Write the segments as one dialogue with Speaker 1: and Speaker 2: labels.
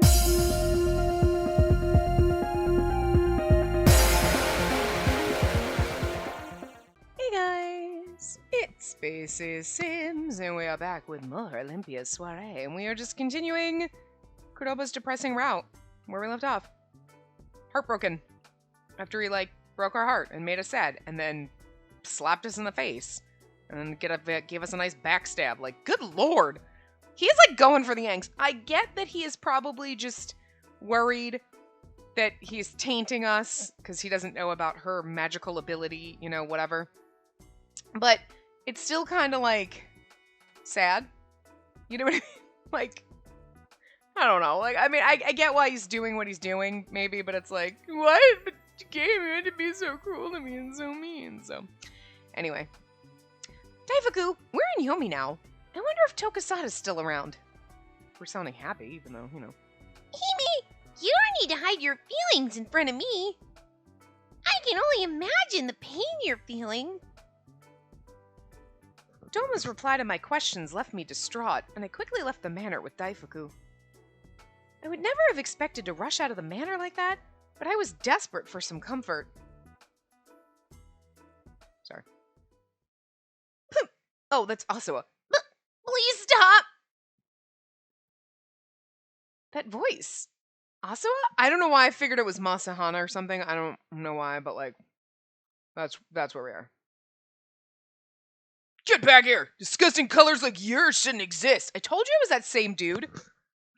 Speaker 1: Hey guys, it's Spacey Sims, and we are back with more Olympia Soiree, and we are just continuing Cordoba's depressing route, where we left off. Heartbroken. After he, broke our heart and made us sad, and then slapped us in the face, and gave us a nice backstab. Good lord! He's, going for the angst. I get that he is probably just worried that he's tainting us, because he doesn't know about her magical ability, whatever. But it's still kind of, sad. You know what I mean? I don't know. I get why he's doing what he's doing, maybe, but it's what? But you had to be so cruel to me and so mean, so. Anyway. Daifuku, we're in Yomi now. I wonder if Tokasada's still around. We're sounding happy, even though,
Speaker 2: Hime, you don't need to hide your feelings in front of me. I can only imagine the pain you're feeling.
Speaker 1: Doma's reply to my questions left me distraught, and I quickly left the manor with Daifuku. I would never have expected to rush out of the manor like that, but I was desperate for some comfort. Sorry. Oh, that's Asuwa.
Speaker 2: Please stop!
Speaker 1: That voice. Asuwa? I don't know why I figured it was Masahana or something. I don't know why, but that's where we are. Get back here! Disgusting colors like yours shouldn't exist. I told you it was that same dude.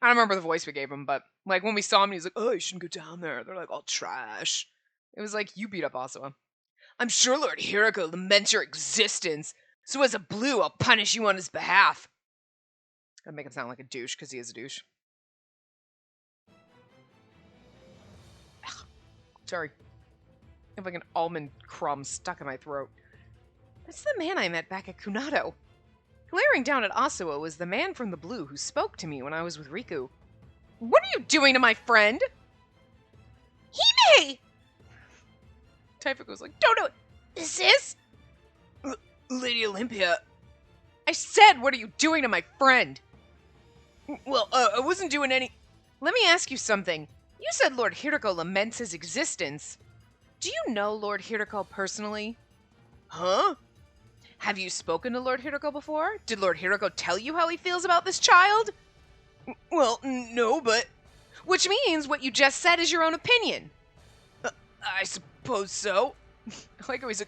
Speaker 1: I don't remember the voice we gave him, but when we saw him, he was like, oh, you shouldn't go down there. They're all trash. It was you beat up Asuwa. I'm sure Lord Hiroko laments your existence, so as a blue, I'll punish you on his behalf. Gotta make him sound like a douche, because he is a douche. Sorry. I have an almond crumb stuck in my throat. That's the man I met back at Kunado. Glaring down at Asuwa was the man from the blue who spoke to me when I was with Riku. What are you doing to my friend?
Speaker 2: Hime!
Speaker 1: Daifuku was don't do it.
Speaker 2: Sis?
Speaker 1: Lady Olympia. I said, what are you doing to my friend? Well, I wasn't doing any... Let me ask you something. You said Lord Hiroko laments his existence. Do you know Lord Hiroko personally? Huh? Have you spoken to Lord Hiroko before? Did Lord Hiroko tell you how he feels about this child? Well, no, but... Which means what you just said is your own opinion. I suppose so. I like how he's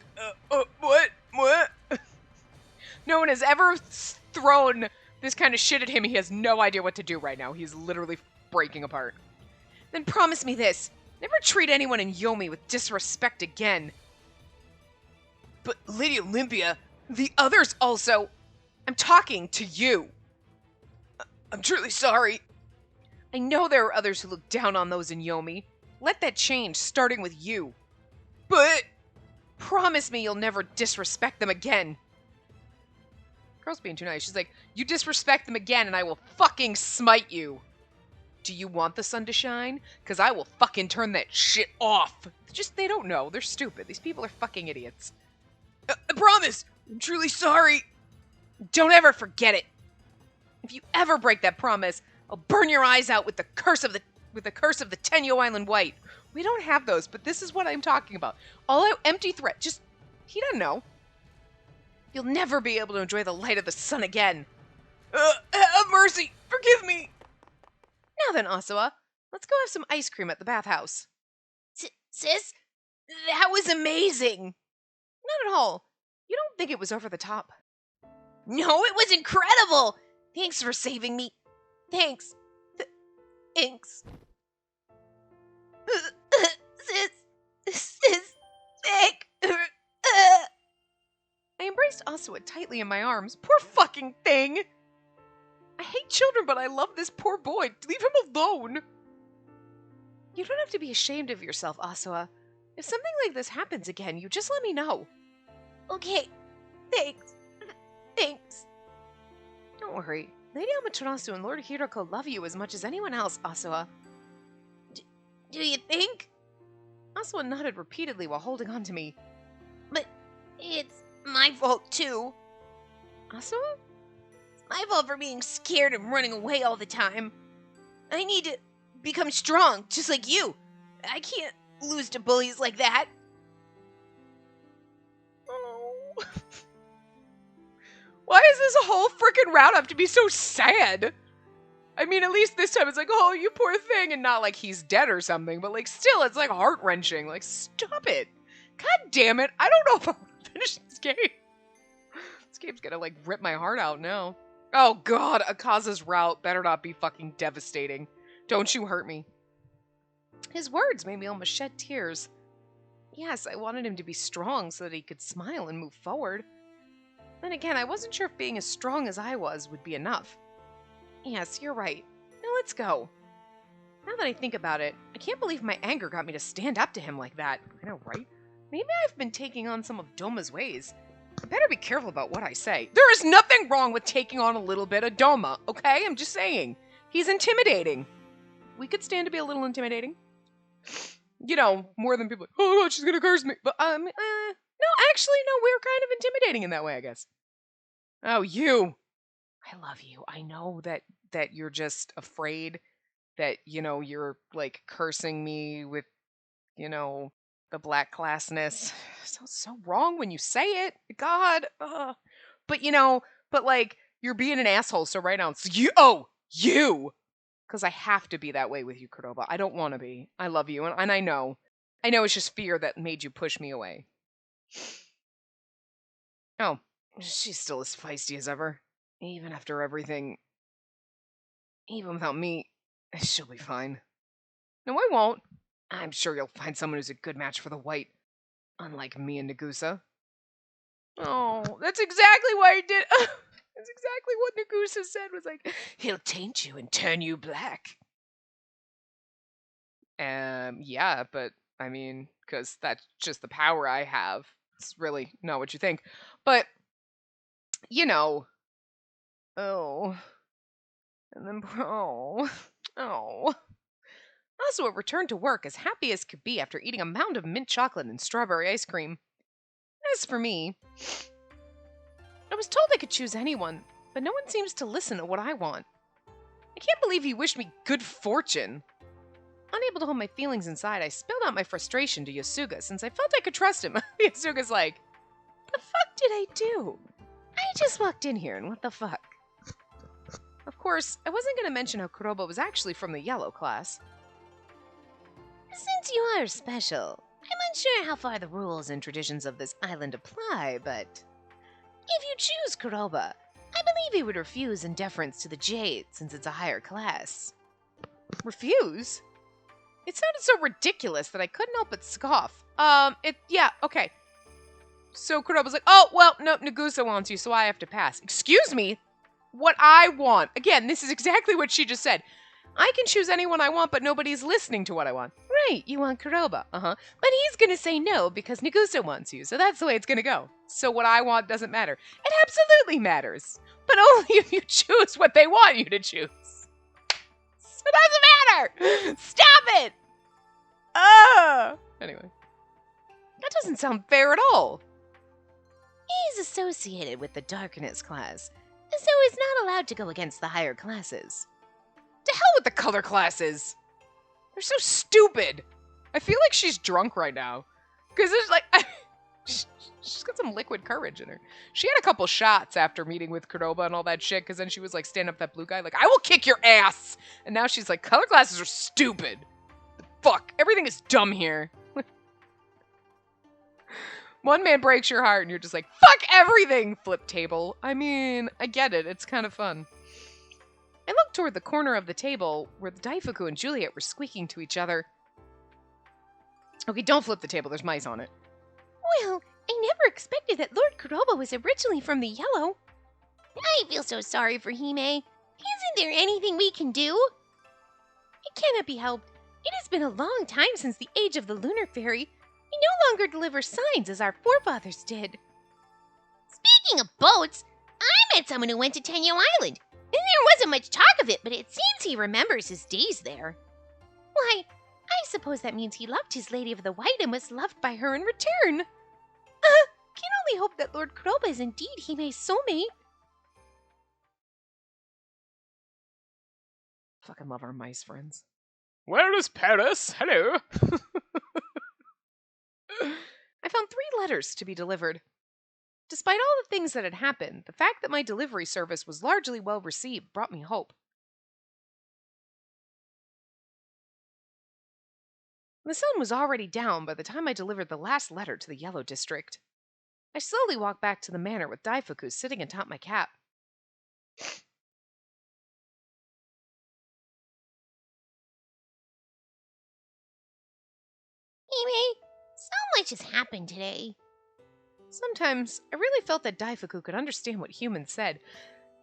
Speaker 1: what? What? No one has ever thrown this kind of shit at him. He has no idea what to do right now. He's literally breaking apart. Then promise me this. Never treat anyone in Yomi with disrespect again. But Lady Olympia, the others also... I'm talking to you. I'm truly sorry. I know there are others who look down on those in Yomi. Let that change, starting with you. But... Promise me you'll never disrespect them again. Girl's being too nice. She's like, you disrespect them again and I will fucking smite you. Do you want the sun to shine? Because I will fucking turn that shit off. They don't know. They're stupid. These people are fucking idiots. I promise. I'm truly sorry. Don't ever forget it. If you ever break that promise, I'll burn your eyes out with the curse of the Tenyo Island White. We don't have those, but this is what I'm talking about. All out empty threat. He doesn't know. You'll never be able to enjoy the light of the sun again. Have mercy. Forgive me. Now then, Asuwa, let's go have some ice cream at the bathhouse.
Speaker 2: Sis?
Speaker 1: That was amazing. Not at all. You don't think it was over the top?
Speaker 2: No, it was incredible.
Speaker 1: Thanks for saving me. Thanks. Thanks.
Speaker 2: Sis, sick.
Speaker 1: I embraced Asuwa tightly in my arms. Poor fucking thing. I hate children, but I love this poor boy. Leave him alone. You don't have to be ashamed of yourself, Asuwa. If something like this happens again, you just let me know.
Speaker 2: Okay, thanks. Thanks.
Speaker 1: Don't worry. Lady Amaterasu and Lord Hiroko love you as much as anyone else, Asuwa.
Speaker 2: Do you think?
Speaker 1: Asuwa nodded repeatedly while holding on to me.
Speaker 2: But it's my fault, too.
Speaker 1: Asuwa?
Speaker 2: It's my fault for being scared and running away all the time. I need to become strong, just like you. I can't lose to bullies like that.
Speaker 1: Oh. Why is this whole freaking roundup to be so sad? I mean, at least this time it's like, oh, you poor thing, and not like he's dead or something, but like still, it's like heart-wrenching. Like, stop it. God damn it. I don't know if I want to finish this game. This game's gonna like rip my heart out now. Oh god, Akaza's route better not be fucking devastating. Don't you hurt me. His words made me almost shed tears. Yes, I wanted him to be strong so that he could smile and move forward. Then again, I wasn't sure if being as strong as I was would be enough. Yes, you're right. Now let's go. Now that I think about it, I can't believe my anger got me to stand up to him like that. I know, right? Maybe I've been taking on some of Doma's ways. I better be careful about what I say. There is nothing wrong with taking on a little bit of Doma, okay? I'm just saying. He's intimidating. We could stand to be a little intimidating. You know, more than people like, oh god, she's gonna curse me. But, no, actually, no, we're kind of intimidating in that way, I guess. Oh, you. I love you. I know that you're just afraid that, you know, you're, like, cursing me with, you know, the black classness. Sounds so wrong when you say it. God. But, you know, but, like, you're being an asshole, so right now it's you. Oh, you. Because I have to be that way with you, Kuroba. I don't want to be. I love you, and I know. I know it's just fear that made you push me away. Oh, she's still as feisty as ever. Even after everything. Even without me, she'll be fine. No, I won't. I'm sure you'll find someone who's a good match for the white. Unlike me and Nagusa. Oh, that's exactly what he did. That's exactly what Nagusa said. Was like, he'll taint you and turn you black. Yeah, but I mean, because that's just the power I have. It's really not what you think. But, you know. Oh. And then, oh. Asuo returned to work as happy as could be after eating a mound of mint chocolate and strawberry ice cream. As for me, I was told I could choose anyone, but no one seems to listen to what I want. I can't believe he wished me good fortune. Unable to hold my feelings inside, I spilled out my frustration to Yasuga since I felt I could trust him. Yasuga's like, the fuck did I do? I just walked in here and what the fuck? Of course, I wasn't going to mention how Kuroba was actually from the yellow class. Since you are special, I'm unsure how far the rules and traditions of this island apply, but if you choose Kuroba, I believe he would refuse in deference to the Jade since it's a higher class. Refuse? It sounded so ridiculous that I couldn't help but scoff. Yeah, okay. So Kuroba's like, oh, well, no, Nagusa wants you, so I have to pass. Excuse me? What I want. Again, this is exactly what she just said. I can choose anyone I want, but nobody's listening to what I want. Right, you want Kuroba. But he's gonna say no because Nagusa wants you, so that's the way it's gonna go. So what I want doesn't matter. It absolutely matters. But only if you choose what they want you to choose. It doesn't matter! Stop it! Anyway. That doesn't sound fair at all. He's associated with the darkness class, so he's not allowed to go against the higher classes. To hell with the color classes! They're so stupid! I feel like she's drunk right now. Because there's like... she's got some liquid courage in her. She had a couple shots after meeting with Kuroba and all that shit, because then she was like standing up to that blue guy like, I will kick your ass! And now she's like, color classes are stupid! Fuck, everything is dumb here. One man breaks your heart and you're just like, fuck everything, flip table. I mean, I get it, it's kind of fun. I looked toward the corner of the table where the Daifuku and Juliet were squeaking to each other. Okay, don't flip the table, there's mice on it. Well, I never expected that Lord Kuroba was originally from the yellow. I feel so sorry for Hime. Isn't there anything we can do? It cannot be helped. It has been a long time since the age of the Lunar Fairy. We no longer deliver signs as our forefathers did. Speaking of boats, I met someone who went to Tenyo Island. And there wasn't much talk of it, but it seems he remembers his days there. Why, I suppose that means he loved his Lady of the White and was loved by her in return. Can only hope that Lord Kuroba is indeed Hime's soulmate. Fucking love our mice friends. Where is Paris? Hello. I found 3 letters to be delivered. Despite all the things that had happened, the fact that my delivery service was largely well received brought me hope. The sun was already down by the time I delivered the last letter to the Yellow District. I slowly walked back to the manor with Daifuku sitting atop my cap.
Speaker 2: Hime, so much has happened today.
Speaker 1: Sometimes I really felt that Daifuku could understand what humans said.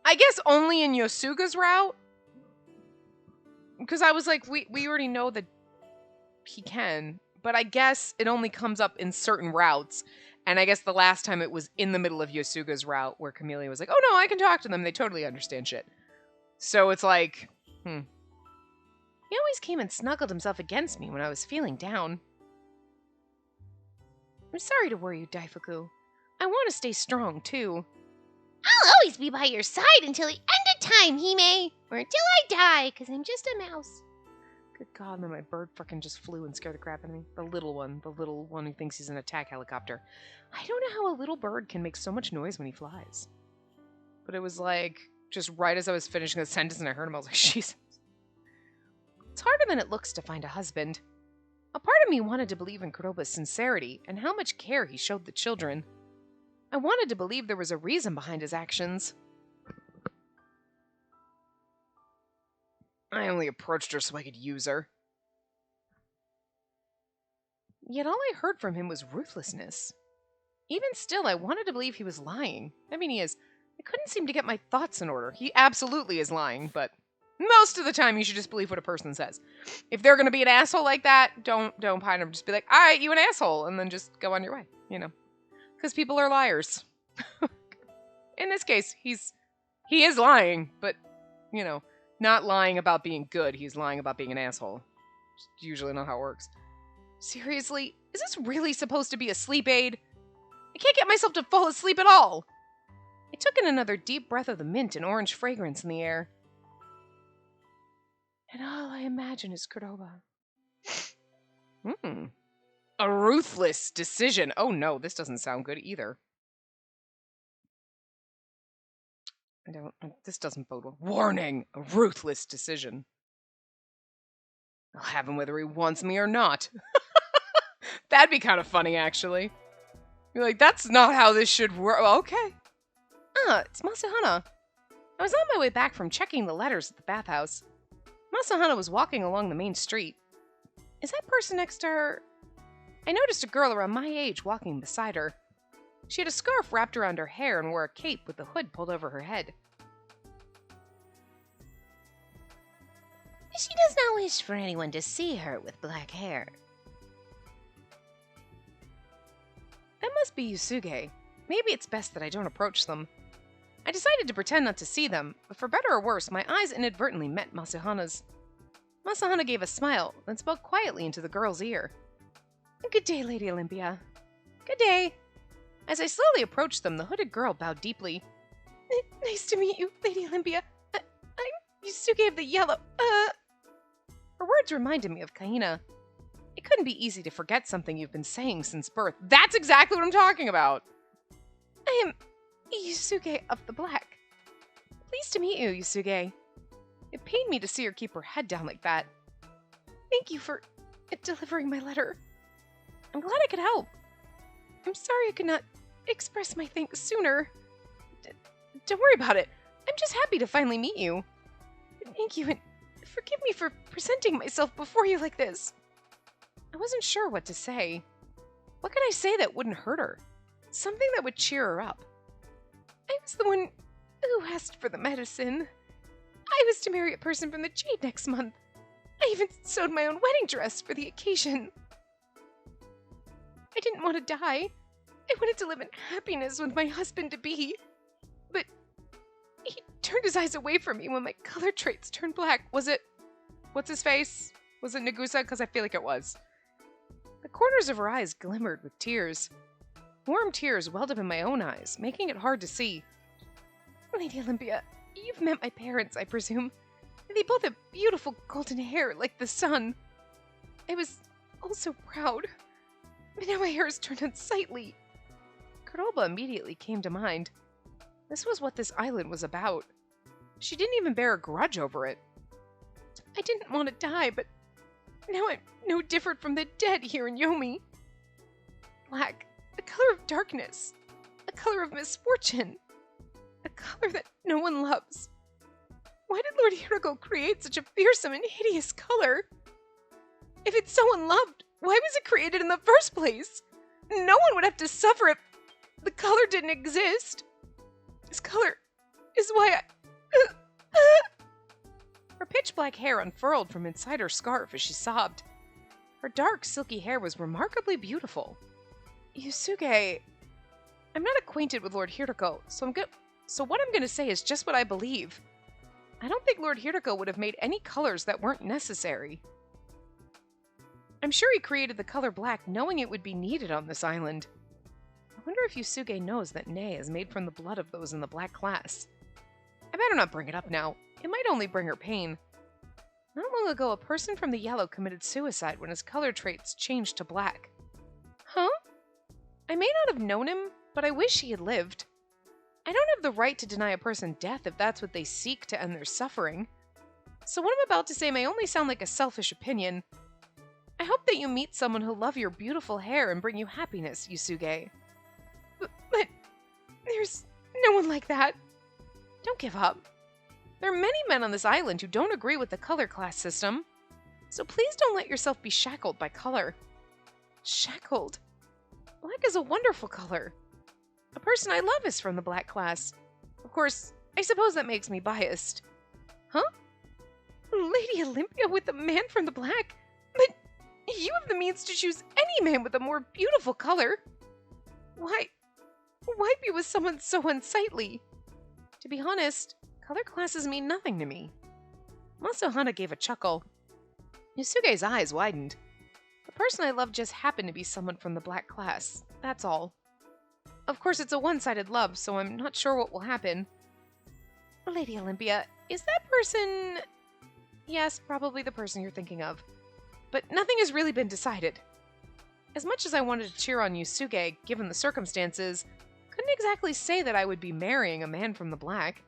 Speaker 1: I guess only in Yosuga's route. Because I was like, we already know that he can. But I guess it only comes up in certain routes. And I guess the last time it was in the middle of Yosuga's route where Camellia was like, oh no, I can talk to them. They totally understand shit. So it's like, He always came and snuggled himself against me when I was feeling down. I'm sorry to worry you, Daifuku. I want to stay strong, too.
Speaker 2: I'll always be by your side until the end of time, Hime. Or until I die, because I'm just a mouse.
Speaker 1: Good God, then my bird frickin' just flew and scared the crap out of me. The little one who thinks he's an attack helicopter. I don't know how a little bird can make so much noise when he flies. But it was like, just right as I was finishing the sentence and I heard him, I was like, Jesus. It's harder than it looks to find a husband. A part of me wanted to believe in Kuroba's sincerity and how much care he showed the children. I wanted to believe there was a reason behind his actions. I only approached her so I could use her. Yet all I heard from him was ruthlessness. Even still, I wanted to believe he was lying. I mean, he is. I couldn't seem to get my thoughts in order. He absolutely is lying, but most of the time you should just believe what a person says. If they're going to be an asshole like that, don't pine them. Just be like, all right, you an asshole, and then just go on your way, Because people are liars. In this case, he is lying, but, not lying about being good. He's lying about being an asshole. It's usually not how it works. Seriously? Is this really supposed to be a sleep aid? I can't get myself to fall asleep at all. I took in another deep breath of the mint and orange fragrance in the air. And all I imagine is Kuroba. A ruthless decision. Oh no, this doesn't sound good either. This doesn't bode well. Warning! A ruthless decision. I'll have him whether he wants me or not. That'd be kind of funny, actually. You're like, that's not how this should work. Okay. It's Masahana. I was on my way back from checking the letters at the bathhouse. Masahana was walking along the main street. Is that person next to her? I noticed a girl around my age walking beside her. She had a scarf wrapped around her hair and wore a cape with the hood pulled over her head.
Speaker 2: She does not wish for anyone to see her with black hair.
Speaker 1: That must be Yusuge. Maybe it's best that I don't approach them. I decided to pretend not to see them, but for better or worse, my eyes inadvertently met Masahana's. Masahana gave a smile, then spoke quietly into the girl's ear. Good day, Lady Olympia. Good day. As I slowly approached them, the hooded girl bowed deeply. Nice to meet you, Lady Olympia. I'm Yusuge of the Yellow. Her words reminded me of Kaina. It couldn't be easy to forget something you've been saying since birth. That's exactly what I'm talking about. I am Yusuge of the Black. Pleased to meet you, Yusuge. It pained me to see her keep her head down like that. Thank you for delivering my letter. I'm glad I could help. I'm sorry I could not express my thanks sooner. Don't worry about it. I'm just happy to finally meet you. Thank you, and forgive me for presenting myself before you like this. I wasn't sure what to say. What could I say that wouldn't hurt her? Something that would cheer her up. I was the one who asked for the medicine. I was to marry a person from the Jade next month. I even sewed my own wedding dress for the occasion. I didn't want to die. I wanted to live in happiness with my husband-to-be. But he turned his eyes away from me when my color traits turned black. Was it... What's his face? Was it Nagusa? Because I feel like it was. The corners of her eyes glimmered with tears. Warm tears welled up in my own eyes, making it hard to see. Lady Olympia, you've met my parents, I presume. They both have beautiful golden hair like the sun. I was also proud, but now my hair has turned unsightly. Kuroba immediately came to mind. This was what this island was about. She didn't even bear a grudge over it. I didn't want to die, but now I'm no different from the dead here in Yomi. Black, a color of darkness, a color of misfortune, a color that no one loves. Why did Lord Hirago create such a fearsome and hideous color? If it's so unloved, why was it created in the first place? No one would have to suffer if the color didn't exist. This color is why I... Her pitch-black hair unfurled from inside her scarf as she sobbed. Her dark, silky hair was remarkably beautiful. Yusuke, I'm not acquainted with Lord Hirago, so what I'm going to say is just what I believe. I don't think Lord Hirago would have made any colors that weren't necessary. I'm sure he created the color black knowing it would be needed on this island. I wonder if Yusuke knows that Ne is made from the blood of those in the black class. I better not bring it up now. It might only bring her pain. Not long ago, a person from the yellow committed suicide when his color traits changed to black. Huh? I may not have known him, but I wish he had lived. I don't have the right to deny a person death if that's what they seek to end their suffering. So what I'm about to say may only sound like a selfish opinion. I hope that you meet someone who'll love your beautiful hair and bring you happiness, Yusuke. But there's no one like that. Don't give up. There are many men on this island who don't agree with the color class system. So please don't let yourself be shackled by color. Shackled? Black is a wonderful color. A person I love is from the black class. Of course, I suppose that makes me biased. Huh? Lady Olympia with a man from the black? But you have the means to choose any man with a more beautiful color. Why be with someone so unsightly? To be honest, color classes mean nothing to me. Masuhana gave a chuckle. Yusuke's eyes widened. The person I love just happened to be someone from the black class. That's all. Of course, it's a one-sided love, so I'm not sure what will happen. Lady Olympia, is that person... Yes, probably the person you're thinking of. But nothing has really been decided. As much as I wanted to cheer on Yusuke, given the circumstances, couldn't exactly say that I would be marrying a man from the black.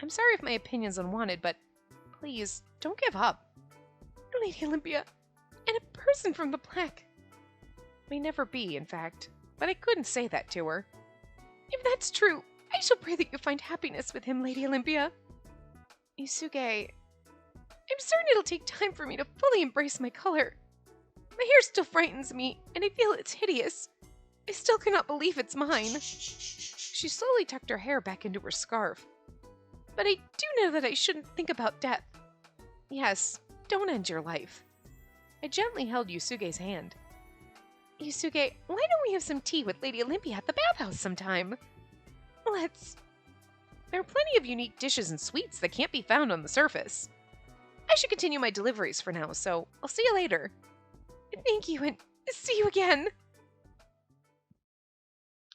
Speaker 1: I'm sorry if my opinion's unwanted, but please, don't give up. Lady Olympia, and a person from the black. May never be, in fact, but I couldn't say that to her. If that's true, I shall pray that you find happiness with him, Lady Olympia. Yusuke, I'm certain it'll take time for me to fully embrace my color. My hair still frightens me, and I feel it's hideous. I still cannot believe it's mine. She slowly tucked her hair back into her scarf. But I do know that I shouldn't think about death. Yes, don't end your life. I gently held Yusuke's hand. Yusuke, why don't we have some tea with Lady Olympia at the bathhouse sometime? Let's. There are plenty of unique dishes and sweets that can't be found on the surface. I should continue my deliveries for now, so I'll see you later. Thank you, and see you again.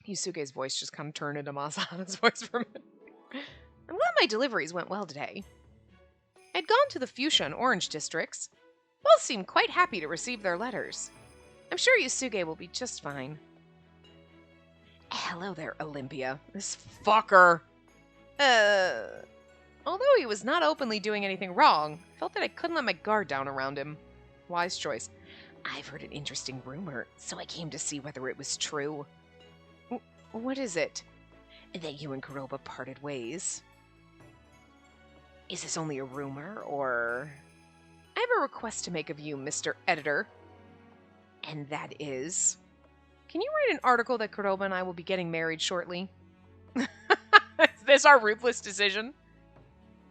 Speaker 1: Yusuke's voice just kind of turned into Masahana's voice for a minute. I'm glad my deliveries went well today. I'd gone to the fuchsia and orange districts. Both seemed quite happy to receive their letters. I'm sure Yusuke will be just fine. Hello there, Olympia. This fucker. Although he was not openly doing anything wrong, I felt that I couldn't let my guard down around him. Wise choice. I've heard an interesting rumor, so I came to see whether it was true. What is it? That you and Kuroba parted ways. Is this only a rumor, or... I have a request to make of you, Mr. Editor. And that is... Can you write an article that Kuroba and I will be getting married shortly? Is this our ruthless decision?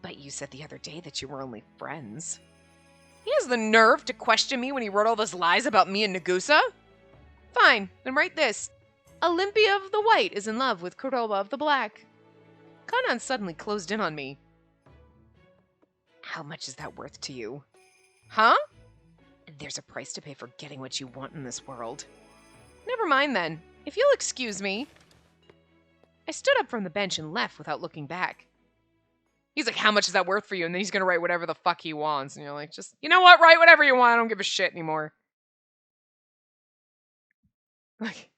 Speaker 1: But you said the other day that you were only friends. He has the nerve to question me when he wrote all those lies about me and Nagusa? Fine, then write this. Olympia of the White is in love with Kuroba of the Black. Kanan suddenly closed in on me. How much is that worth to you? Huh? There's a price to pay for getting what you want in this world. Never mind then, if you'll excuse me. I stood up from the bench and left without looking back. He's like, how much is that worth for you? And then he's gonna write whatever the fuck he wants. And you're like, just, you know what? Write whatever you want. I don't give a shit anymore. Like,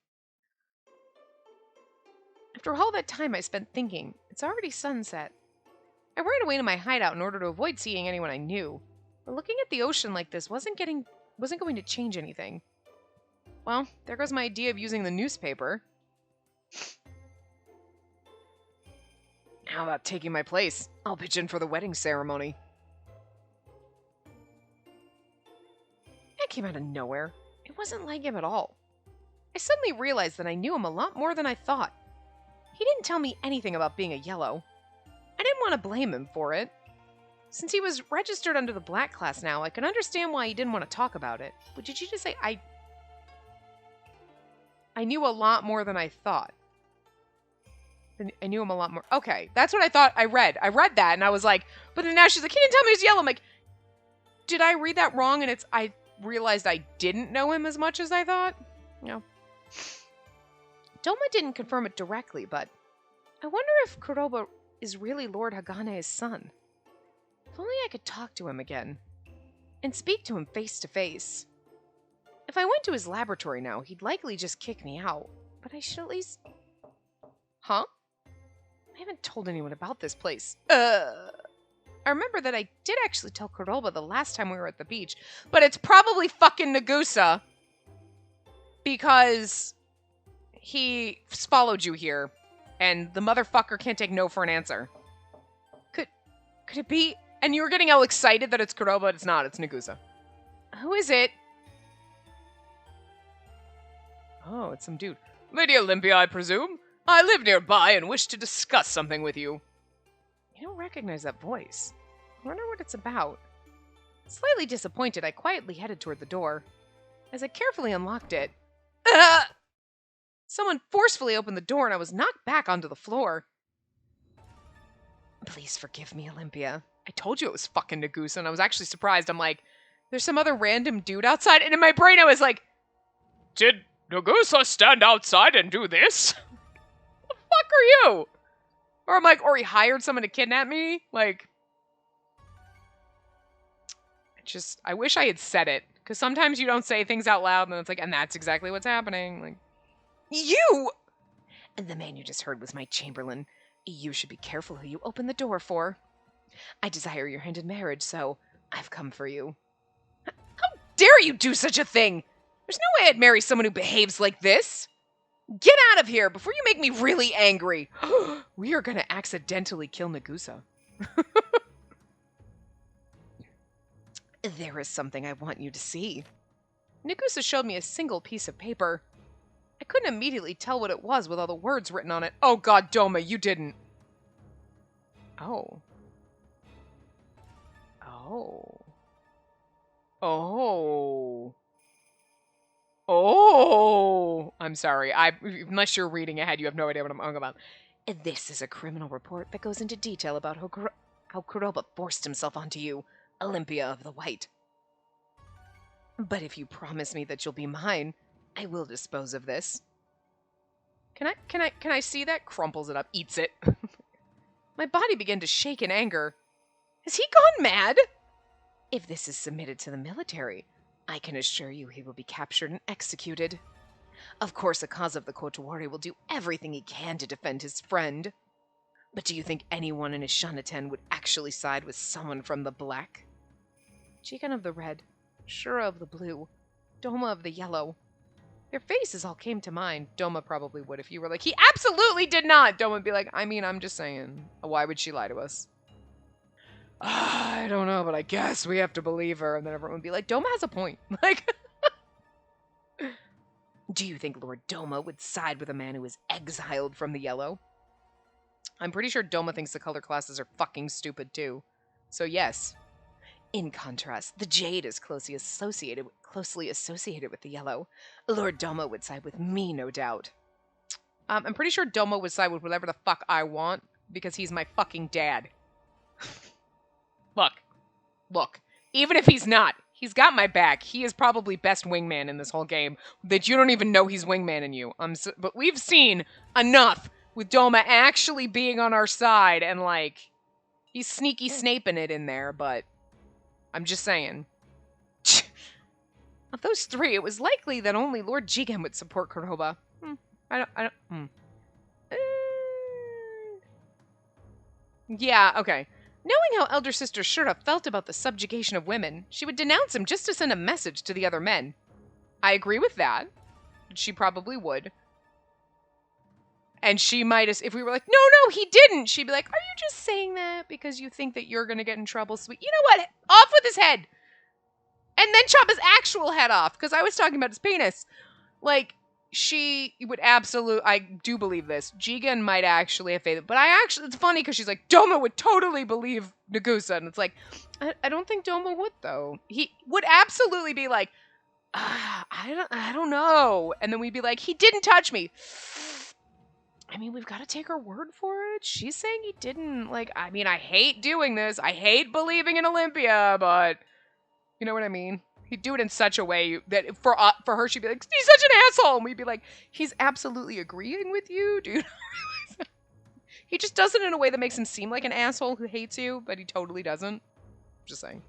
Speaker 1: after all that time I spent thinking, it's already sunset. I ran away to my hideout in order to avoid seeing anyone I knew. But looking at the ocean like this wasn't going to change anything. Well, there goes my idea of using the newspaper. How about taking my place? I'll pitch in for the wedding ceremony. That came out of nowhere. It wasn't like him at all. I suddenly realized that I knew him a lot more than I thought. He didn't tell me anything about being a yellow. I didn't want to blame him for it. Since he was registered under the black class now, I can understand why he didn't want to talk about it. But did you just say I knew a lot more than I thought? I knew him a lot more. Okay, that's what I thought I read. I read that and I was like, but then now she's like, he didn't tell me he was yellow. I'm like, did I read that wrong? And I realized I didn't know him as much as I thought? No. Doma didn't confirm it directly, but I wonder if Kuroba is really Lord Hagane's son. If only I could talk to him again. And speak to him face to face. If I went to his laboratory now, he'd likely just kick me out. But I should at least... Huh? I haven't told anyone about this place. I remember that I did actually tell Kuroba the last time we were at the beach, but it's probably fucking Nagusa. Because he followed you here, and the motherfucker can't take no for an answer. Could it be? And you were getting all excited that it's Kuroba, but it's not. It's Nagusa. Who is it? Oh, it's some dude. Lady Olympia, I presume? I live nearby and wish to discuss something with you. You don't recognize that voice. I wonder what it's about. Slightly disappointed, I quietly headed toward the door. As I carefully unlocked it, someone forcefully opened the door and I was knocked back onto the floor. Please forgive me, Olympia. I told you it was fucking Nagusa, and I was actually surprised. I'm like, there's some other random dude outside, and in my brain I was like, did Nagusa stand outside and do this? The fuck are you? Or I'm like, or he hired someone to kidnap me? Like, I wish I had said it. Because sometimes you don't say things out loud, and it's like, and that's exactly what's happening. Like, you! And the man you just heard was my Chamberlain. You should be careful who you open the door for. I desire your hand in marriage, so I've come for you. How dare you do such a thing? There's no way I'd marry someone who behaves like this. Get out of here before you make me really angry. We are going to accidentally kill Nagusa. There is something I want you to see. Nagusa showed me a single piece of paper. I couldn't immediately tell what it was with all the words written on it. Oh god, Doma, you didn't. Oh. Oh. Oh. Oh. I'm sorry. Unless you're reading ahead, you have no idea what I'm talking about. This is a criminal report that goes into detail about how Kuroba forced himself onto you, Olympia of the White. But if you promise me that you'll be mine, I will dispose of this. Can I see that? Crumples it up, eats it. My body began to shake in anger. Has he gone mad? If this is submitted to the military, I can assure you he will be captured and executed. Of course, a cause of the Kotoari will do everything he can to defend his friend. But do you think anyone in Ishaniten would actually side with someone from the black? Chikan of the red, Shura of the blue, Doma of the yellow. Their faces all came to mind. Doma probably would if you were like, he absolutely did not! Doma would be like, I mean, I'm just saying. Why would she lie to us? I don't know, but I guess we have to believe her. And then everyone would be like, Doma has a point. Like, do you think Lord Doma would side with a man who was exiled from the yellow? I'm pretty sure Doma thinks the color classes are fucking stupid too. So yes. In contrast, the jade is closely associated with the yellow. Lord Doma would side with me, no doubt. I'm pretty sure Doma would side with whatever the fuck I want, because he's my fucking dad. Look. Even if he's not, he's got my back. He is probably best wingman in this whole game, that you don't even know he's wingman in you. But we've seen enough with Doma actually being on our side, and like, He's sneaky snaping it in there, but I'm just saying. Of those three, it was likely that only Lord Jigen would support Kuroba. I don't. Yeah, okay. Knowing how Elder Sister Shura felt about the subjugation of women, she would denounce him just to send a message to the other men. I agree with that. She probably would. And she might, if we were like, no, he didn't, she'd be like, are you just saying that because you think that you're going to get in trouble, sweet? You know what? Off with his head. And then chop his actual head off, because I was talking about his penis. Like, she would I do believe this. Jigen might actually have faith. But it's funny because she's like, Doma would totally believe Nagusa. And it's like, I don't think Doma would, though. He would absolutely be like, I don't know. And then we'd be like, he didn't touch me. I mean, we've got to take her word for it. She's saying he didn't. Like, I mean, I hate doing this. I hate believing in Olympia, but you know what I mean? He'd do it in such a way that for her, she'd be like, he's such an asshole. And we'd be like, he's absolutely agreeing with you, dude. He just does it in a way that makes him seem like an asshole who hates you, but he totally doesn't. Just saying.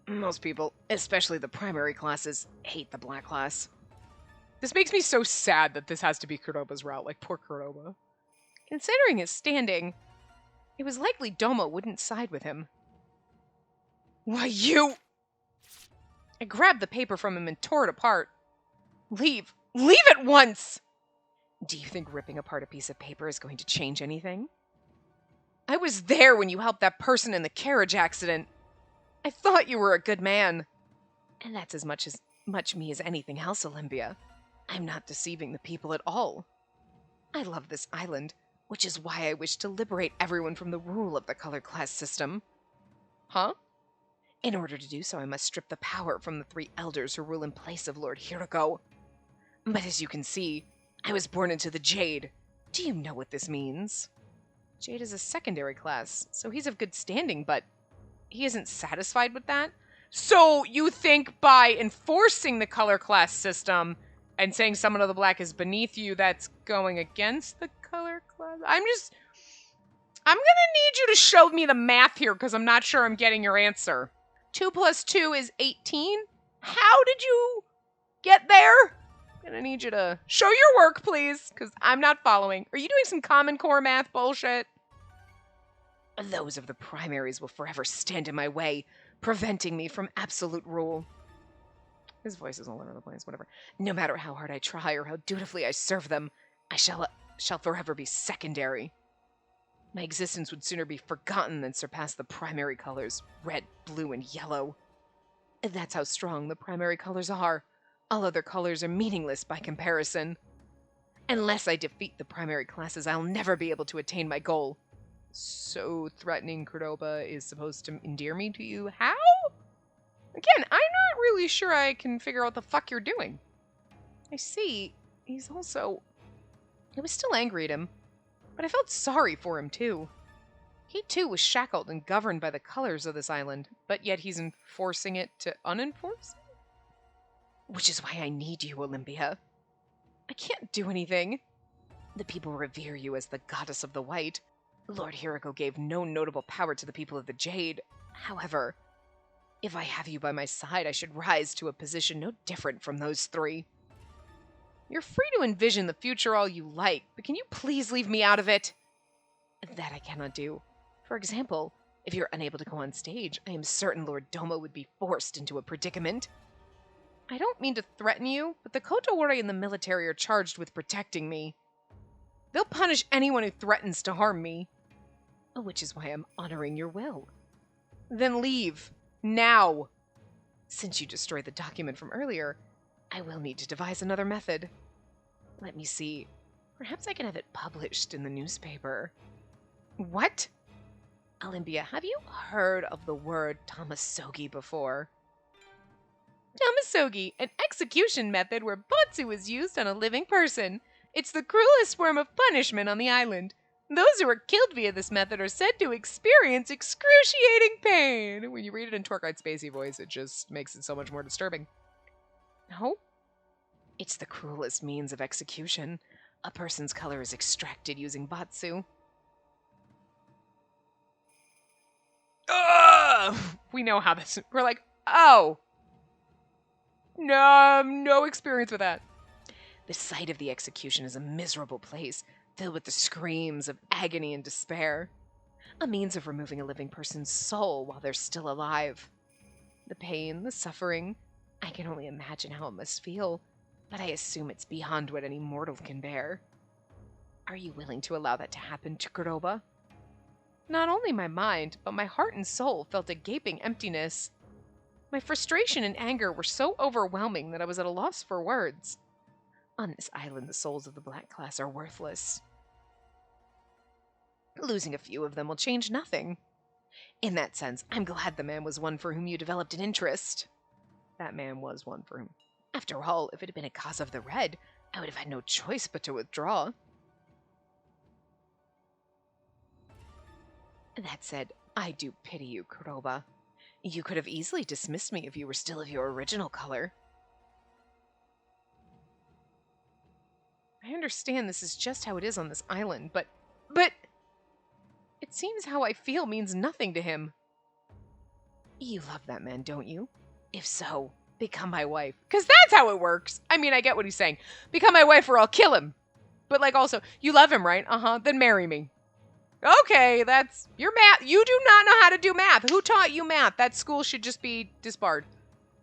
Speaker 1: Most people, especially the primary classes, hate the black class. This makes me so sad that this has to be Kuroba's route. Like, poor Kuroba. Considering his standing, it was likely Doma wouldn't side with him. Why, you... I grabbed the paper from him and tore it apart. Leave. Leave at once! Do you think ripping apart a piece of paper is going to change anything? I was there when you helped that person in the carriage accident. I thought you were a good man. And that's as much me as anything else, Olympia. I'm not deceiving the people at all. I love this island, which is why I wish to liberate everyone from the rule of the color class system. Huh? In order to do so, I must strip the power from the 3 elders who rule in place of Lord Hiroko. But as you can see, I was born into the Jade. Do you know what this means? Jade is a secondary class, so he's of good standing, but he isn't satisfied with that? So you think by enforcing the color class system and saying someone of the black is beneath you, that's going against the color class? I'm gonna need you to show me the math here, because I'm not sure I'm getting your answer. 2 + 2 is 18? How did you get there? I'm gonna need you to show your work, please, because I'm not following. Are you doing some Common Core math bullshit? Those of the primaries will forever stand in my way, preventing me from absolute rule. His voice is all over the place, whatever. No matter how hard I try or how dutifully I serve them, I shall forever be secondary. My existence would sooner be forgotten than surpass the primary colors, red, blue, and yellow. That's how strong the primary colors are. All other colors are meaningless by comparison. Unless I defeat the primary classes, I'll never be able to attain my goal. So threatening Kuroba is supposed to endear me to you? How? Again, I'm not really sure I can figure out what the fuck you're doing. I see. He's also... I was still angry at him, but I felt sorry for him, too. He, too, was shackled and governed by the colors of this island, but yet he's enforcing it to unenforce it? Which is why I need you, Olympia. I can't do anything. The people revere you as the goddess of the white. Lord Hiroko gave no notable power to the people of the Jade. However, if I have you by my side, I should rise to a position no different from those 3. You're free to envision the future all you like, but can you please leave me out of it? That I cannot do. For example, if you're unable to go on stage, I am certain Lord Doma would be forced into a predicament. I don't mean to threaten you, but the Kotowari and the military are charged with protecting me. They'll punish anyone who threatens to harm me. Which is why I'm honoring your will. Then leave. Now. Since you destroyed the document from earlier, I will need to devise another method. Let me see. Perhaps I can have it published in the newspaper. What? Olympia, have you heard of the word Tamasogi before? Tamasogi, an execution method where Botsu is used on a living person. It's the cruelest form of punishment on the island. Those who are killed via this method are said to experience excruciating pain. When you read it in Tour Guide Spacey voice, it just makes it so much more disturbing. No? It's the cruelest means of execution. A person's color is extracted using Batsu. Ugh! We know how this... We're like, oh. No experience with that. The site of the execution is a miserable place, filled with the screams of agony and despair. A means of removing a living person's soul while they're still alive. The pain, the suffering, I can only imagine how it must feel, but I assume it's beyond what any mortal can bear. Are you willing to allow that to happen to Kuroba? Not only my mind, but my heart and soul felt a gaping emptiness. My frustration and anger were so overwhelming that I was at a loss for words. On this island, the souls of the black class are worthless. Losing a few of them will change nothing. In that sense, I'm glad the man was one for whom you developed an interest. That man was one for whom. After all, if it had been a cause of the red, I would have had no choice but to withdraw. That said, I do pity you, Kuroba. You could have easily dismissed me if you were still of your original color. I understand this is just how it is on this island, but... It seems how I feel means nothing to him. You love that man, don't you? If so, become my wife. Because that's how it works. I mean, I get what he's saying. Become my wife or I'll kill him. But like also, you love him, right? Then marry me. Okay, that's... Your math... You do not know how to do math. Who taught you math? That school should just be disbarred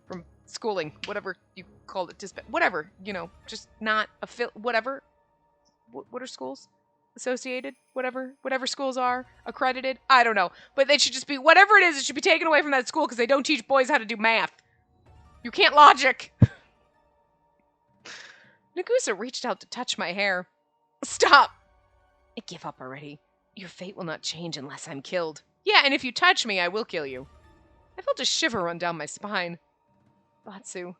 Speaker 1: from schooling. Whatever you called it. Whatever. You know, just not a... Whatever. What are schools? Associated? Whatever schools are. Accredited? I don't know. But they should just be... Whatever it is, it should be taken away from that school because they don't teach boys how to do math. You can't logic. Nagusa reached out to touch my hair. Stop. I give up already. Your fate will not change unless I'm killed. Yeah, and if you touch me, I will kill you. I felt a shiver run down my spine. Batsu.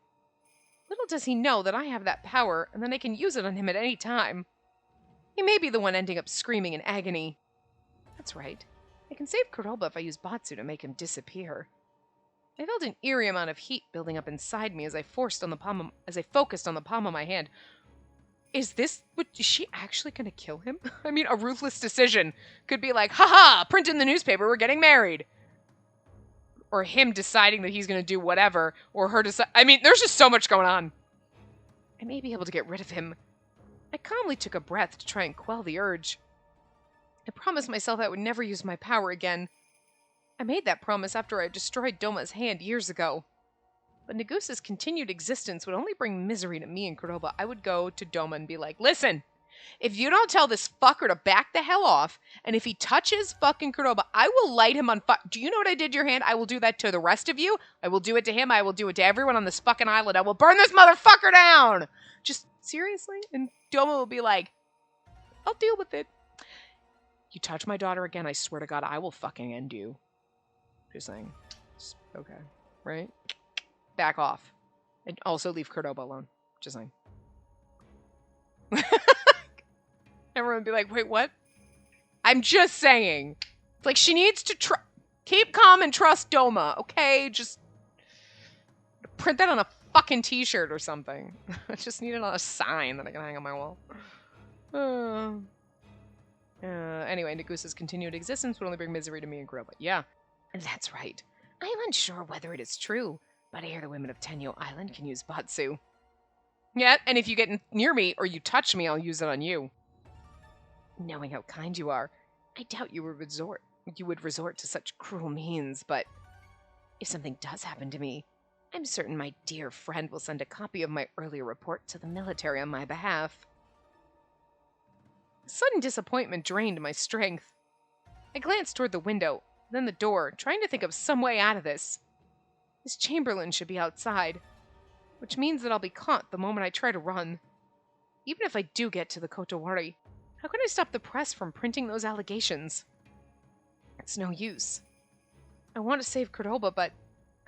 Speaker 1: Little does he know that I have that power, and that I can use it on him at any time. He may be the one ending up screaming in agony. That's right. I can save Kuroba if I use Batsu to make him disappear. I felt an eerie amount of heat building up inside me as I focused on the palm of my hand. Is she actually going to kill him? I mean, a ruthless decision could be like, haha, print in the newspaper, we're getting married. Or him deciding that he's going to do whatever, or her decide. I mean, there's just so much going on. I may be able to get rid of him. I calmly took a breath to try and quell the urge. I promised myself I would never use my power again. I made that promise after I destroyed Doma's hand years ago. But Nagusa's continued existence would only bring misery to me and Kuroba. I would go to Doma and be like, listen, if you don't tell this fucker to back the hell off, and if he touches fucking Kuroba, I will light him on fire. Do you know what I did to your hand? I will do that to the rest of you. I will do it to him. I will do it to everyone on this fucking island. I will burn this motherfucker down. Just seriously? And Doma will be like, I'll deal with it. You touch my daughter again, I swear to God, I will fucking end you. Just saying. Okay. Right? Back off. And also leave Kuroba alone. Just saying. Everyone would be like, wait, what? I'm just saying. It's like, she needs to keep calm and trust Doma, okay? Just print that on a fucking t-shirt or something. I just need it on a sign that I can hang on my wall. Anyway, Nagusa's continued existence would only bring misery to me and Kuroba. Yeah, that's right. I am unsure whether it is true, but I hear the women of Tenyo Island can use Batsu. Yeah, and if you get near me or you touch me, I'll use it on you. Knowing how kind you are, I doubt you would resort to such cruel means, but if something does happen to me, I'm certain my dear friend will send a copy of my earlier report to the military on my behalf. Sudden disappointment drained my strength. I glanced toward the window, then the door, trying to think of some way out of this. Miss Chamberlain should be outside, which means that I'll be caught the moment I try to run. Even if I do get to the Kotowari, how can I stop the press from printing those allegations? It's no use. I want to save Kuroba, but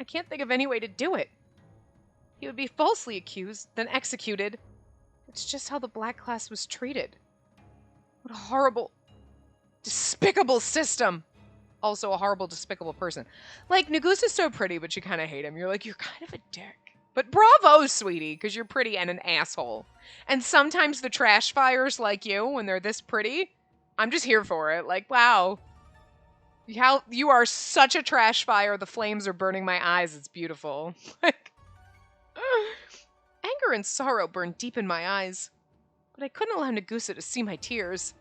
Speaker 1: I can't think of any way to do it. He would be falsely accused, then executed. It's just how the black class was treated. What a horrible, despicable system. Also a horrible, despicable person. Like, Nagusa's so pretty, but you kind of hate him. You're like, you're kind of a dick. But bravo, sweetie, because you're pretty and an asshole. And sometimes the trash fires like you, when they're this pretty, I'm just here for it. Like, wow. How you are such a trash fire. The flames are burning my eyes. It's beautiful. Like, anger and sorrow burned deep in my eyes. But I couldn't allow Nagusa to see my tears.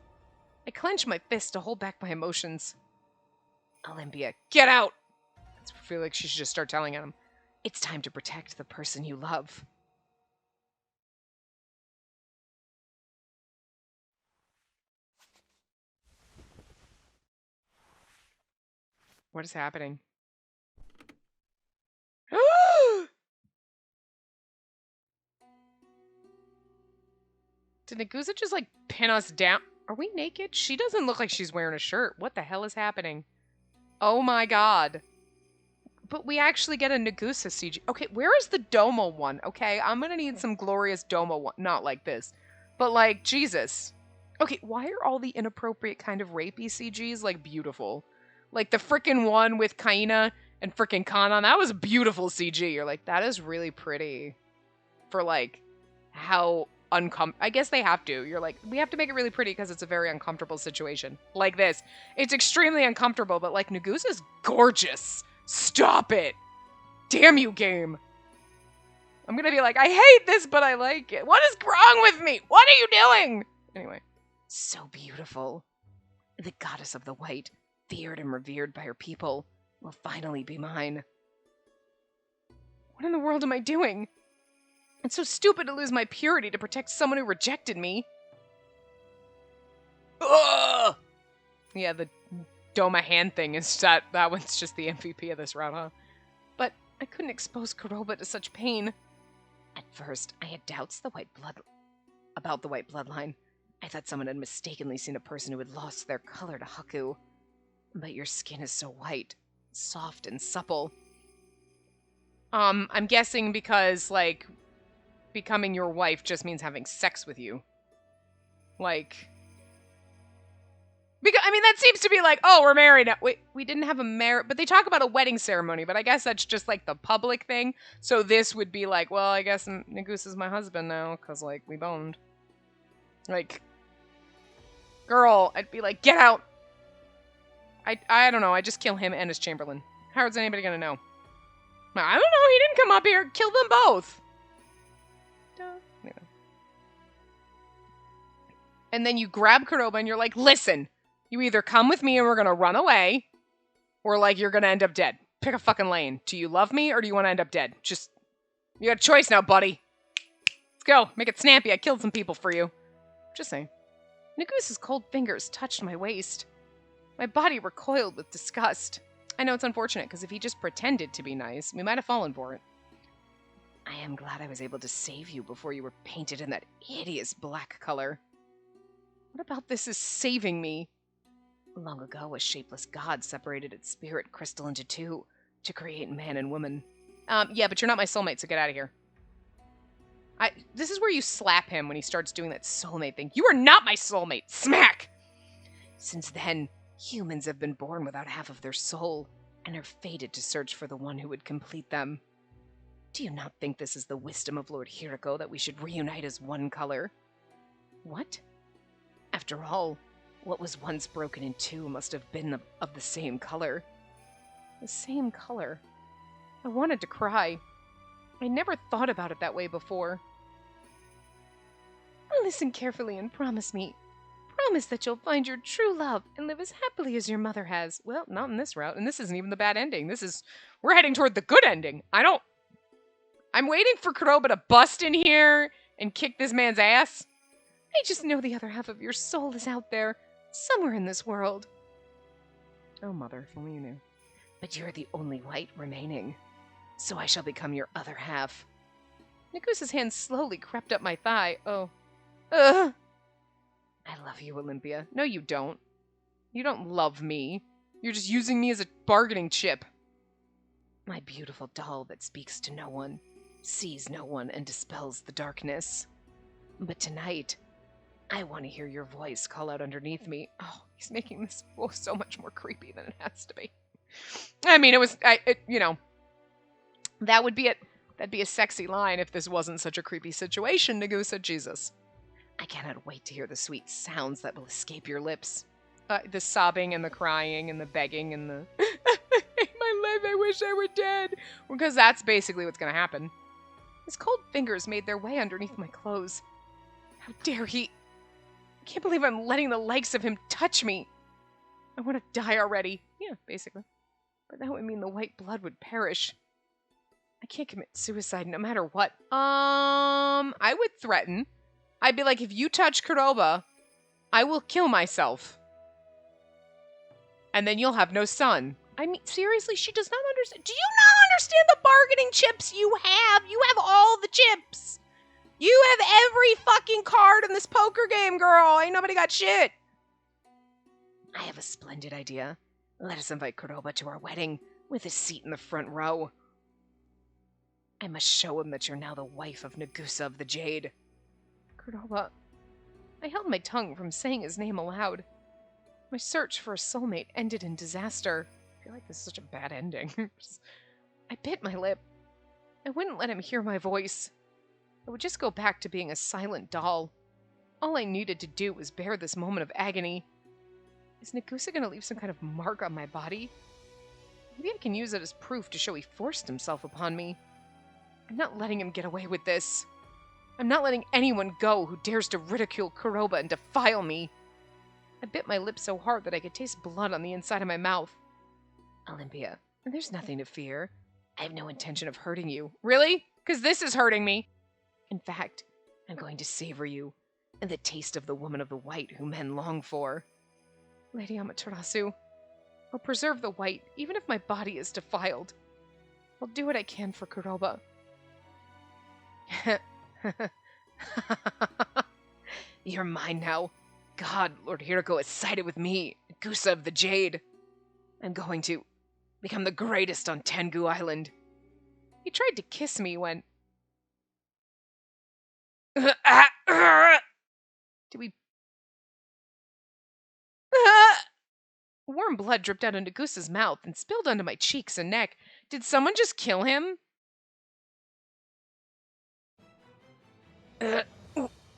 Speaker 1: I clenched my fist to hold back my emotions. Olympia, get out! I feel like she should just start telling him. It's time to protect the person you love. What is happening? Did Nagusa just, like, pin us down? Are we naked? She doesn't look like she's wearing a shirt. What the hell is happening? Oh my god. But we actually get a Nagusa CG. Okay, where is the Domo one? Okay, I'm gonna need some glorious Domo one. Not like this. But, like, Jesus. Okay, why are all the inappropriate kind of rapey CGs, like, beautiful? Like, the frickin' one with Kaina and frickin' Kanan, that was beautiful CG. You're like, that is really pretty. For, like, how uncomfortable. I guess they have to. You're like, we have to make it really pretty because it's a very uncomfortable situation. Like this. It's extremely uncomfortable, but, like, Nagusa's gorgeous. Stop it. Damn you, game. I'm gonna be like, I hate this, but I like it. What is wrong with me? What are you doing? Anyway. So beautiful. The goddess of the white, feared and revered by her people, will finally be mine. What in the world am I doing? It's so stupid to lose my purity to protect someone who rejected me. Ugh! Yeah, the Doma hand thing is that one's just the MVP of this round, huh? But I couldn't expose Kuroba to such pain. At first, I had doubts about the white bloodline. I thought someone had mistakenly seen a person who had lost their color to Haku. But your skin is so white, soft and supple. I'm guessing because, like, becoming your wife just means having sex with you. Like, because, I mean, that seems to be like, oh, we're married now. Wait, we didn't have a marriage, but they talk about a wedding ceremony, but I guess that's just, like, the public thing. So this would be like, well, I guess Nagusa's my husband now, because, like, we boned. Like, girl, I'd be like, get out. I don't know, I just kill him and his Chamberlain. How is anybody gonna know? I don't know, he didn't come up here. Kill them both. Anyway. And then you grab Kuroba and you're like, listen, you either come with me and we're gonna run away, or, like, you're gonna end up dead. Pick a fucking lane. Do you love me or do you want to end up dead? Just, you got a choice now, buddy. Let's go. Make it snappy. I killed some people for you. Just saying. Nagusa's cold fingers touched my waist. My body recoiled with disgust. I know it's unfortunate, because if he just pretended to be nice, we might have fallen for it. I am glad I was able to save you before you were painted in that hideous black color. What about this is saving me? Long ago, a shapeless god separated its spirit crystal into two to create man and woman. Yeah, but you're not my soulmate, so get out of here. This is where you slap him when he starts doing that soulmate thing. You are not my soulmate! Smack! Since then, humans have been born without half of their soul, and are fated to search for the one who would complete them. Do you not think this is the wisdom of Lord Hiriko that we should reunite as one color? What? After all, what was once broken in two must have been of the same color. The same color. I wanted to cry. I never thought about it that way before. Listen carefully and promise me. Promise that you'll find your true love and live as happily as your mother has. Well, not in this route, and this isn't even the bad ending. We're heading toward the good ending. I'm waiting for Kuroba to bust in here and kick this man's ass. I just know the other half of your soul is out there, somewhere in this world. Oh, mother, if only you knew. But you're the only white remaining, so I shall become your other half. Nagusa's hand slowly crept up my thigh. Oh. Ugh. I love you, Olympia. No, you don't. You don't love me. You're just using me as a bargaining chip. My beautiful doll that speaks to no one, sees no one, and dispels the darkness. But tonight, I want to hear your voice call out underneath me. Oh, he's making this so much more creepy than it has to be. I mean, you know, that would be it. That'd be a sexy line if this wasn't such a creepy situation, Nagusa. Jesus. I cannot wait to hear the sweet sounds that will escape your lips. The sobbing and the crying and the begging and the my life, I wish I were dead. Because that's basically what's going to happen. His cold fingers made their way underneath my clothes. How dare he? I can't believe I'm letting the likes of him touch me. I want to die already. Yeah, basically. But that would mean the white blood would perish. I can't commit suicide no matter what. I would threaten. I'd be like, if you touch Kuroba, I will kill myself. And then you'll have no son. I mean, seriously, she does not understand. Do you not understand the bargaining chips you have? You have all the chips. You have every fucking card in this poker game, girl. Ain't nobody got shit. I have a splendid idea. Let us invite Kuroba to our wedding with a seat in the front row. I must show him that you're now the wife of Nagusa of the Jade. Kuroba. I held my tongue from saying his name aloud. My search for a soulmate ended in disaster. I feel like this is such a bad ending. I bit my lip. I wouldn't let him hear my voice. I would just go back to being a silent doll. All I needed to do was bear this moment of agony. Is Nagusa going to leave some kind of mark on my body? Maybe I can use it as proof to show he forced himself upon me. I'm not letting him get away with this. I'm not letting anyone go who dares to ridicule Kuroba and defile me. I bit my lip so hard that I could taste blood on the inside of my mouth. Olympia, there's nothing to fear. I have no intention of hurting you. Really? Because this is hurting me. In fact, I'm going to savor you and the taste of the woman of the white who men long for. Lady Amaterasu, I'll preserve the white even if my body is defiled. I'll do what I can for Kuroba. You're mine now. God, Lord Hiroko is sided with me, Nagusa of the Jade. I'm going to become the greatest on Tengu Island. He tried to kiss me when... Did we... Warm blood dripped out of Nagusa's mouth and spilled onto my cheeks and neck. Did someone just kill him?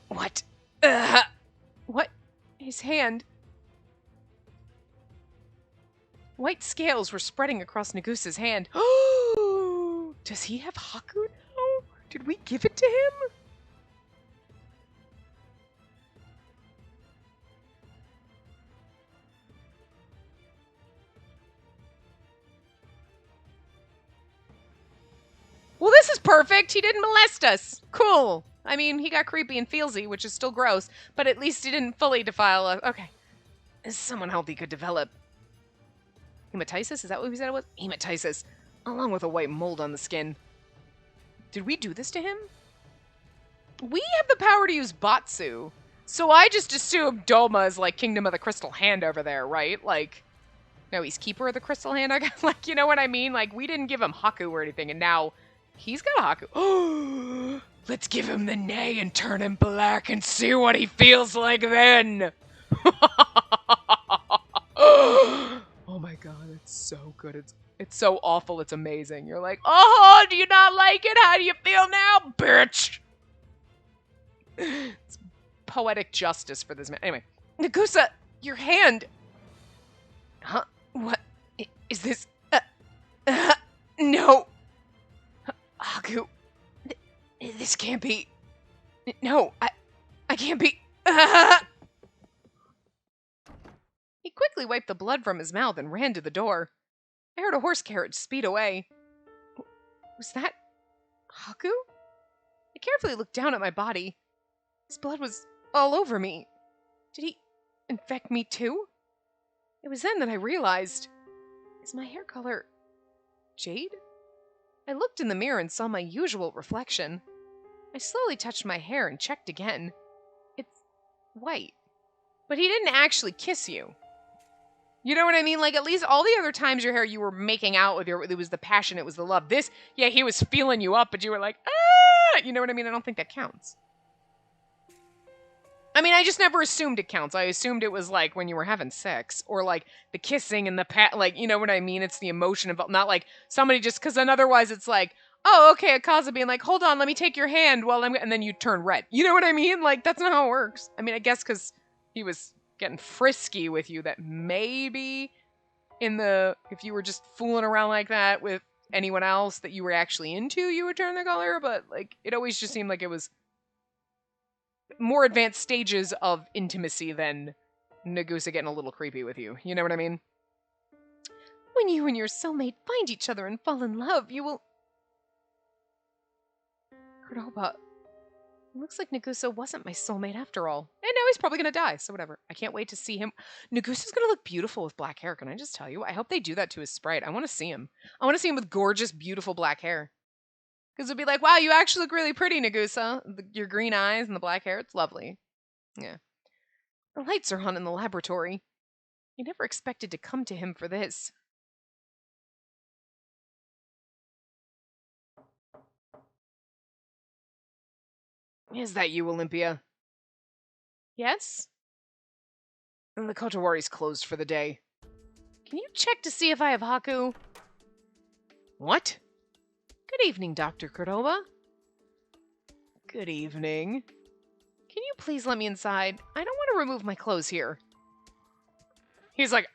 Speaker 1: What? What? His hand. White scales were spreading across Nagusa's hand. Does he have Haku now? Did we give it to him? Well, this is perfect. He didn't molest us. Cool. I mean, he got creepy and feelsy, which is still gross, but at least he didn't fully defile us. Okay. Someone healthy could develop hematitis? Is that what we said it was? Hematitis, along with a white mold on the skin. Did we do this to him? We have the power to use Batsu, so I just assumed Doma is like Kingdom of the Crystal Hand over there, right? Like, no, he's Keeper of the Crystal Hand, I guess. Like, you know what I mean? Like, we didn't give him Haku or anything, and now he's got a Haku. Let's give him the nay and turn him black and see what he feels like then. Oh my god, it's so good. It's so awful. It's amazing. You're like, oh, do you not like it? How do you feel now, bitch? It's poetic justice for this man. Anyway, Nagusa, your hand. Huh? What is this? No. Haku. This can't be. No, I can't be. He quickly wiped the blood from his mouth and ran to the door. I heard a horse carriage speed away. Was that Haku? I carefully looked down at my body. His blood was all over me. Did he infect me too? It was then that I realized, is my hair color jade? I looked in the mirror and saw my usual reflection. I slowly touched my hair and checked again. It's white. But he didn't actually kiss you. You know what I mean? Like, at least all the other times your hair, you were making out with it was the passion, it was the love. This, yeah, he was feeling you up, but you were like, ah! You know what I mean? I don't think that counts. I mean, I just never assumed it counts. I assumed it was like when you were having sex, or like the kissing and the like, you know what I mean? It's the emotion of, not like somebody just, because then otherwise it's like, oh, okay, Akaza being like, hold on, let me take your hand while I'm, and then you turn red. You know what I mean? Like, that's not how it works. I mean, I guess because he was getting frisky with you, that maybe if you were just fooling around like that with anyone else that you were actually into, you would turn the color, but, like, it always just seemed like it was more advanced stages of intimacy than Nagusa getting a little creepy with you. You know what I mean? When you and your soulmate find each other and fall in love, you will... Kurdoba, it looks like Nagusa wasn't my soulmate after all. And now he's probably gonna die, so whatever. I can't wait to see him. Nagusa's gonna look beautiful with black hair, can I just tell you? I hope they do that to his sprite. I want to see him. I want to see him with gorgeous, beautiful black hair. Because it'd be like, wow, you actually look really pretty, Nagusa. Your green eyes and the black hair, it's lovely. Yeah. The lights are on in the laboratory. I never expected to come to him for this. Is that you, Olympia? Yes? And the Kotowari's closed for the day. Can you check to see if I have Haku? What? Good evening, Dr. Cordoba. Good evening. Can you please let me inside? I don't want to remove my clothes here. He's like...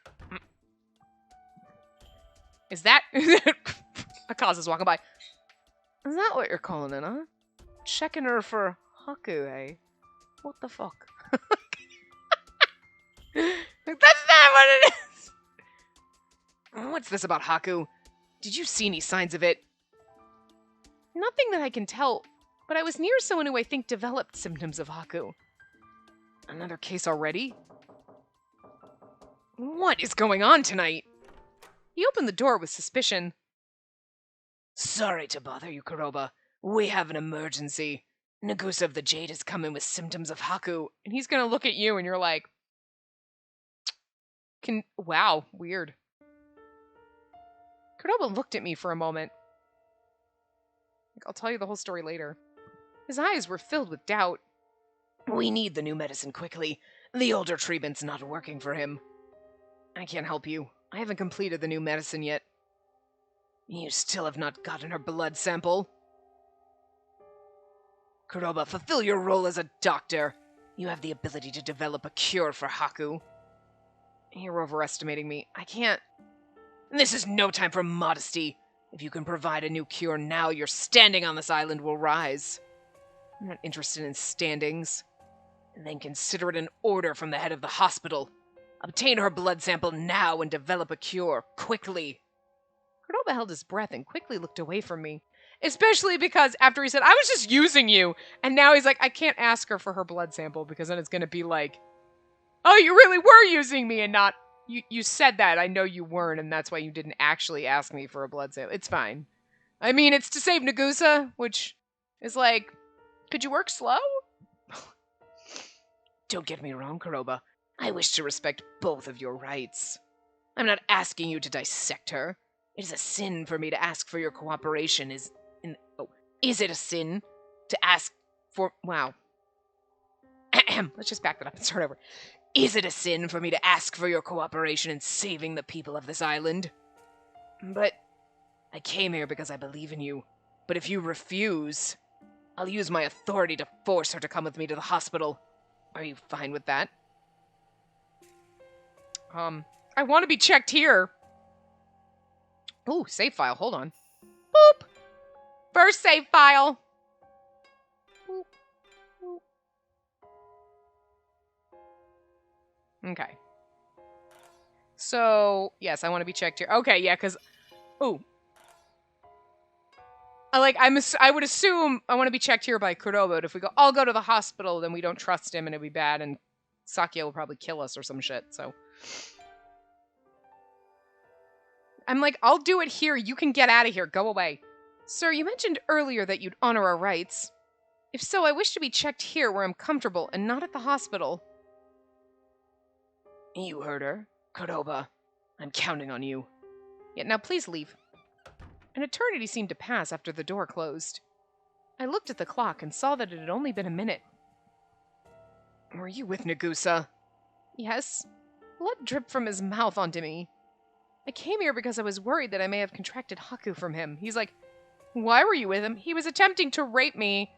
Speaker 1: Is that... Akaza's walking by. Is that what you're calling it, huh? Checking her for Haku, eh? What the fuck? That's not what it is! What's this about Haku? Did you see any signs of it? Nothing that I can tell, but I was near someone who I think developed symptoms of Haku. Another case already? What is going on tonight? He opened the door with suspicion. Sorry to bother you, Kuroba. We have an emergency. Nagusa of the Jade has come in with symptoms of Haku, and he's gonna look at you and you're like... Wow, weird. Kuroba looked at me for a moment. I'll tell you the whole story later. His eyes were filled with doubt. We need the new medicine quickly. The older treatment's not working for him. I can't help you. I haven't completed the new medicine yet. You still have not gotten her blood sample. Kuroba, fulfill your role as a doctor. You have the ability to develop a cure for Haku. You're overestimating me. I can't... This is no time for modesty. If you can provide a new cure now, your standing on this island will rise. I'm not interested in standings. Then consider it an order from the head of the hospital. Obtain her blood sample now and develop a cure, quickly. Cordoba held his breath and quickly looked away from me. Especially because after he said, I was just using you. And now he's like, I can't ask her for her blood sample because then it's going to be like, oh, you really were using me and not... You said that. I know you weren't, and that's why you didn't actually ask me for a blood sample. It's fine. I mean, it's to save Nagusa, which is like, could you work slow? Don't get me wrong, Kuroba. I wish to respect both of your rights. I'm not asking you to dissect her. It is a sin for me to ask for your cooperation. Is it a sin to ask for... Wow. Let's just back that up and start over. Is it a sin for me to ask for your cooperation in saving the people of this island? But I came here because I believe in you. But if you refuse, I'll use my authority to force her to come with me to the hospital. Are you fine with that? I want to be checked here. Ooh, save file. Hold on. Boop. First save file. Boop. Boop. Okay. So, yes, I want to be checked here. Okay, yeah, because... Ooh. I would assume I want to be checked here by Kuroba, but if we go, I'll go to the hospital, then we don't trust him and it'll be bad, and Sakia will probably kill us or some shit, so... I'm like, I'll do it here. You can get out of here. Go away. Sir, you mentioned earlier that you'd honor our rights. If so, I wish to be checked here where I'm comfortable and not at the hospital. You heard her. Kuroba, I'm counting on you. Yeah, now please leave. An eternity seemed to pass after the door closed. I looked at the clock and saw that it had only been a minute. Were you with Nagusa? Yes. Blood dripped from his mouth onto me. I came here because I was worried that I may have contracted Haku from him. He's like, Why were you with him? He was attempting to rape me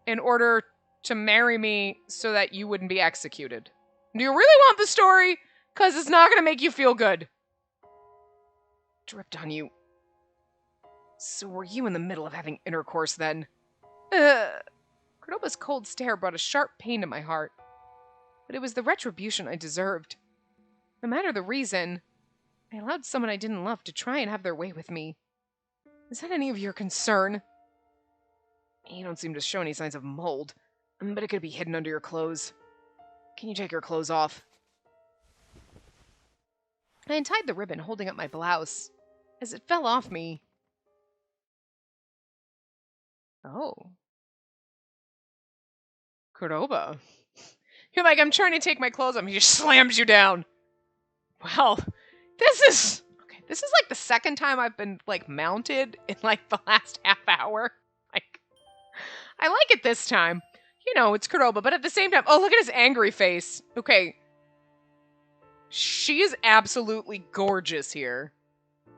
Speaker 1: in order to marry me so that you wouldn't be executed. Do you really want the story? Because it's not going to make you feel good. Dripped on you. So were you in the middle of having intercourse then? Cordoba's cold stare brought a sharp pain to my heart. But it was the retribution I deserved. No matter the reason, I allowed someone I didn't love to try and have their way with me. Is that any of your concern? You don't seem to show any signs of mold, but it could be hidden under your clothes. Can you take your clothes off? I untied the ribbon holding up my blouse. As it fell off me... Oh. Cordoba. You're like, I'm trying to take my clothes off. He just slams you down. Well, this is like the second time I've been, like, mounted in, like, the last half hour. Like, I like it this time. You know, it's Cordoba, but at the same time, oh, look at his angry face. Okay. She is absolutely gorgeous here.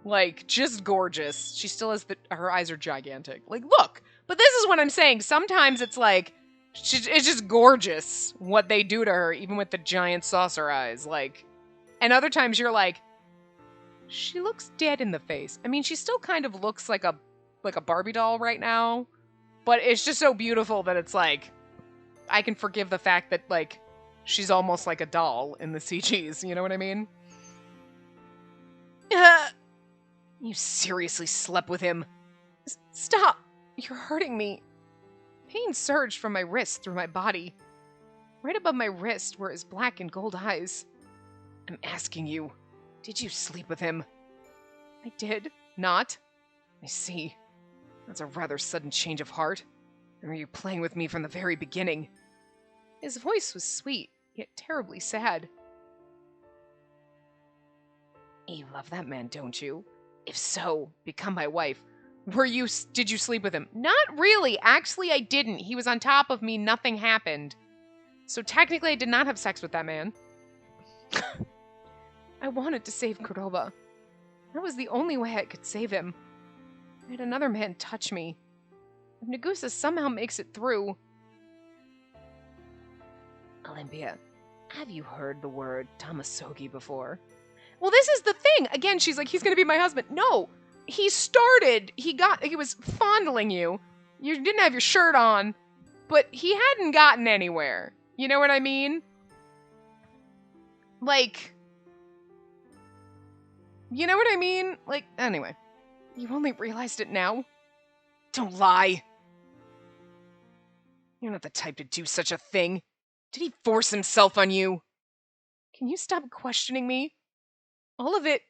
Speaker 1: Like, just gorgeous. She still has her eyes are gigantic. Like, look. But this is what I'm saying. Sometimes it's like, it's just gorgeous what they do to her, even with the giant saucer eyes. Like, and other times you're like, she looks dead in the face. I mean, she still kind of looks like a Barbie doll right now. But it's just so beautiful that it's like, I can forgive the fact that, like, she's almost like a doll in the CGs. You know what I mean? You seriously slept with him? Stop! You're hurting me. Pain surged from my wrist through my body. Right above my wrist were his black and gold eyes. I'm asking you, did you sleep with him? I did. Not? I see. That's a rather sudden change of heart. Or were you playing with me from the very beginning? His voice was sweet, yet terribly sad. You love that man, don't you? If so, become my wife. Did you sleep with him? Not really. Actually, I didn't. He was on top of me. Nothing happened. So technically, I did not have sex with that man. I wanted to save Cordoba. That was the only way I could save him. I had another man touch me. If Nagusa somehow makes it through... Olympia, have you heard the word Tamasogi before? Well, this is the thing. Again, she's like, he's gonna be my husband. No, he was fondling you. You didn't have your shirt on, but he hadn't gotten anywhere. You know what I mean? Like, you know what I mean? Like, anyway, you only realized it now? Don't lie. You're not the type to do such a thing. Did he force himself on you? Can you stop questioning me? All of it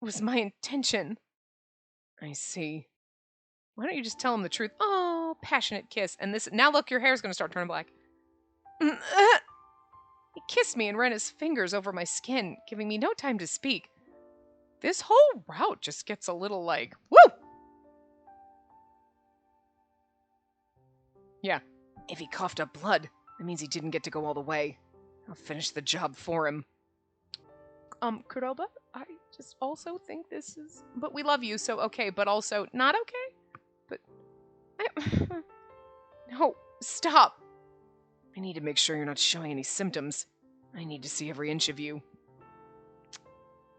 Speaker 1: was my intention. I see. Why don't you just tell him the truth? Oh, passionate kiss. And this, now look, your hair's gonna start turning black. He kissed me and ran his fingers over my skin, giving me no time to speak. This whole route just gets a little like, woo! Yeah. If he coughed up blood, that means he didn't get to go all the way. I'll finish the job for him. Cordoba, I just also think this is... But we love you, so okay, but also not okay? But... No, stop. I need to make sure you're not showing any symptoms. I need to see every inch of you.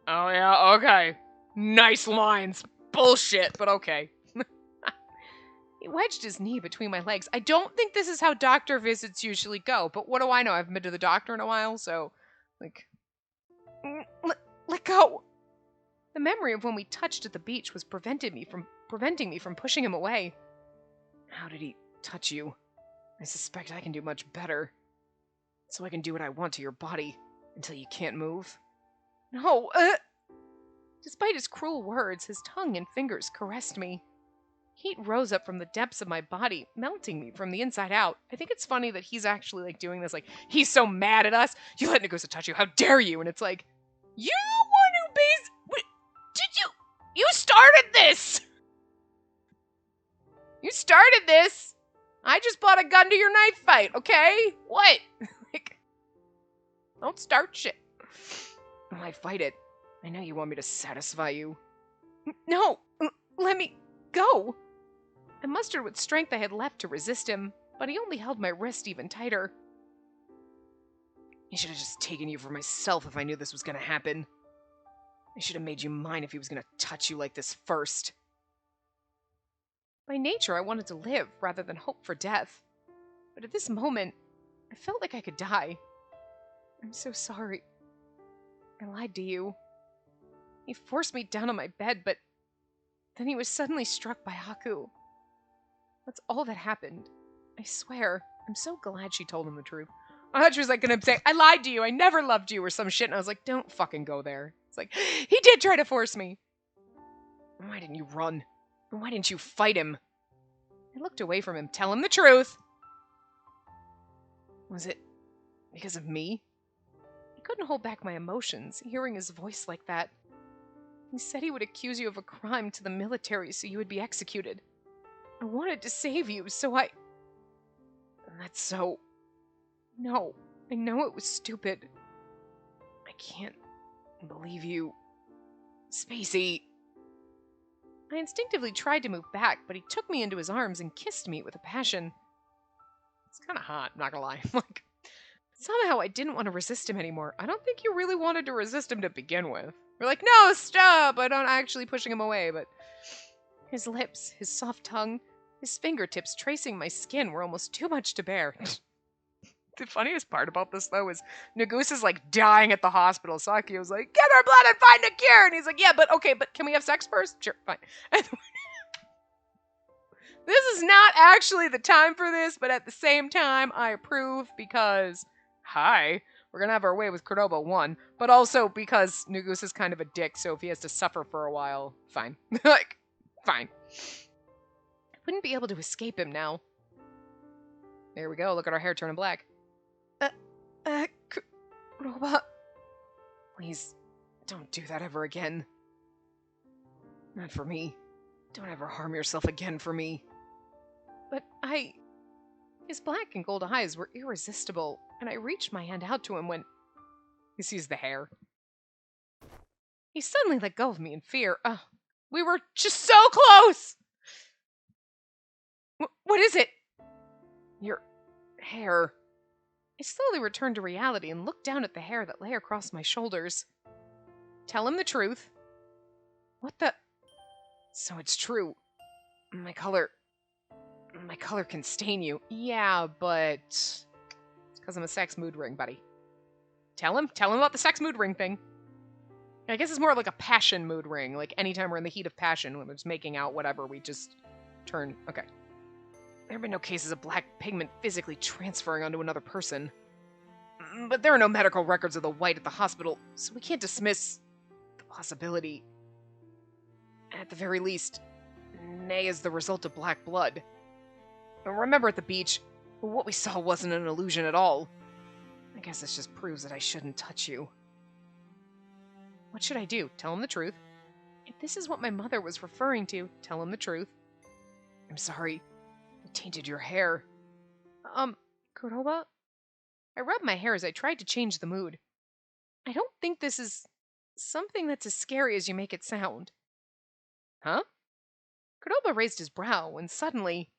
Speaker 1: Oh yeah, okay. Nice lines. Bullshit, but okay. He wedged his knee between my legs. I don't think this is how doctor visits usually go, but what do I know? I haven't been to the doctor in a while, so... Like... Let go! The memory of when we touched at the beach was preventing me from pushing him away. How did he touch you? I suspect I can do much better. So I can do what I want to your body, until you can't move. No, Despite his cruel words, his tongue and fingers caressed me. Heat rose up from the depths of my body, melting me from the inside out. I think it's funny that he's actually, like, doing this, like, he's so mad at us. You let Nagusa touch you, how dare you? And it's like, you're the one who you started this! You started this! I just bought a gun to your knife fight, okay? What? Like, don't start shit. Why fight it? I know you want me to satisfy you. No! Let me go! I mustered what strength I had left to resist him, but he only held my wrist even tighter. I should have just taken you for myself if I knew this was going to happen. I should have made you mine if he was going to touch you like this first. By nature, I wanted to live rather than hope for death. But at this moment, I felt like I could die. I'm so sorry. I lied to you. He forced me down on my bed, but then he was suddenly struck by Haku. That's all that happened. I swear. I'm so glad she told him the truth. I thought she was like gonna say, I lied to you, I never loved you, or some shit, and I was like, don't fucking go there. It's like, he did try to force me. Why didn't you run? Why didn't you fight him? I looked away from him. Tell him the truth. Was it because of me? I couldn't hold back my emotions, hearing his voice like that. He said he would accuse you of a crime to the military so you would be executed. I wanted to save you, so I... That's so... No, I know it was stupid. I can't believe you... Spacey... I instinctively tried to move back, but he took me into his arms and kissed me with a passion. It's kind of hot, I'm not gonna lie. Like, somehow I didn't want to resist him anymore. I don't think you really wanted to resist him to begin with. You're like, no, stop! I don't actually pushing him away, but... His lips, his soft tongue, his fingertips tracing my skin were almost too much to bear. The funniest part about this, though, is Nagusa's, like, dying at the hospital. Sakio's like, get her blood and find a cure! And he's like, yeah, but okay, but can we have sex first? Sure, fine. This is not actually the time for this, but at the same time, I approve because, hi, we're gonna have our way with Cordoba, one, but also because Nagusa's kind of a dick, so if he has to suffer for a while, fine. Like, fine. I wouldn't be able to escape him now. There we go, look at our hair turning black. Cordoba. Please, don't do that ever again. Not for me. Don't ever harm yourself again for me. But His black and gold eyes were irresistible, and I reached my hand out to him when he sees the hair. He suddenly let go of me in fear. We were just so close! What is it? Your hair. I slowly returned to reality and looked down at the hair that lay across my shoulders. Tell him the truth. What the... So it's true. My color can stain you. Yeah, but... It's because I'm a sex mood ring, buddy. Tell him about the sex mood ring thing. I guess it's more like a passion mood ring. Like, anytime we're in the heat of passion, when we're just making out, whatever, we just turn... Okay. There have been no cases of black pigment physically transferring onto another person. But there are no medical records of the white at the hospital, so we can't dismiss the possibility. At the very least, Nay is the result of black blood. Remember at the beach, what we saw wasn't an illusion at all. I guess this just proves that I shouldn't touch you. What should I do? Tell him the truth? If this is what my mother was referring to, tell him the truth. I'm sorry. I tainted your hair. Kuroba? I rubbed my hair as I tried to change the mood. I don't think this is something that's as scary as you make it sound. Huh? Kuroba raised his brow when suddenly...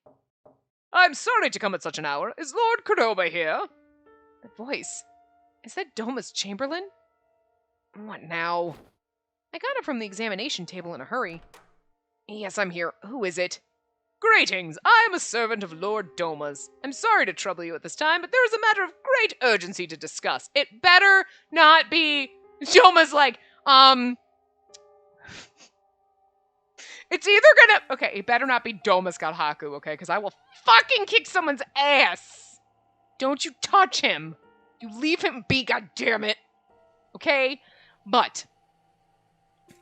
Speaker 1: I'm sorry to come at such an hour. Is Lord Kuroba here? That voice. Is that Doma's Chamberlain? What now? I got it from the examination table in a hurry. Yes, I'm here. Who is it? Greetings. I am a servant of Lord Doma's. I'm sorry to trouble you at this time, but there is a matter of great urgency to discuss. It better not be... Doma's like, It's either gonna... Okay, it better not be Doma's got Haku, okay? Because I will fucking kick someone's ass. Don't you touch him. You leave him be, goddammit. Okay? But...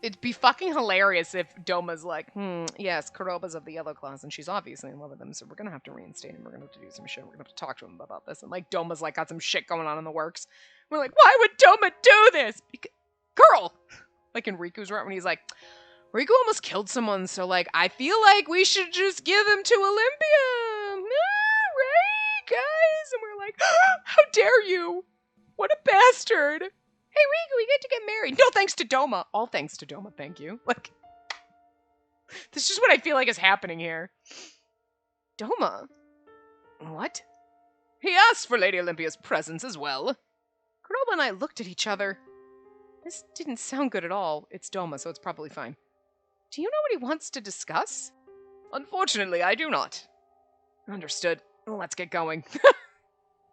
Speaker 1: It'd be fucking hilarious if Doma's like, yes, Kuroba's of the Yellow Claws, and she's obviously in love with him, so we're gonna have to reinstate him. We're gonna have to do some shit. We're gonna have to talk to him about this. And, like, Doma's, like, got some shit going on in the works. We're like, why would Doma do this? Girl! Like in Riku's right when he's like, Riku almost killed someone, so, like, I feel like we should just give him to Olympia. Right, guys? And we're like, how dare you? What a bastard. Hey, Riku, we get to get married. No thanks to Doma. All thanks to Doma, thank you. Like, this is just what I feel like is happening here. Doma? What? He asked for Lady Olympia's presence as well. Cordova and I looked at each other. This didn't sound good at all. It's Doma, so it's probably fine. Do you know what he wants to discuss? Unfortunately, I do not. Understood. Well, let's get going.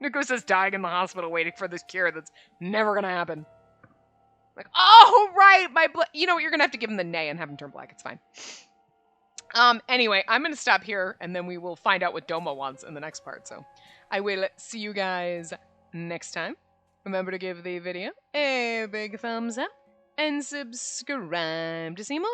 Speaker 1: Nagusa's dying in the hospital waiting for this cure that's never gonna happen. Like, oh, right, my blood. You know what? You're gonna have to give him the nay and have him turn black. It's fine. Anyway, I'm gonna stop here, and then we will find out what Doma wants in the next part. So, I will see you guys next time. Remember to give the video a big thumbs up and subscribe to see more.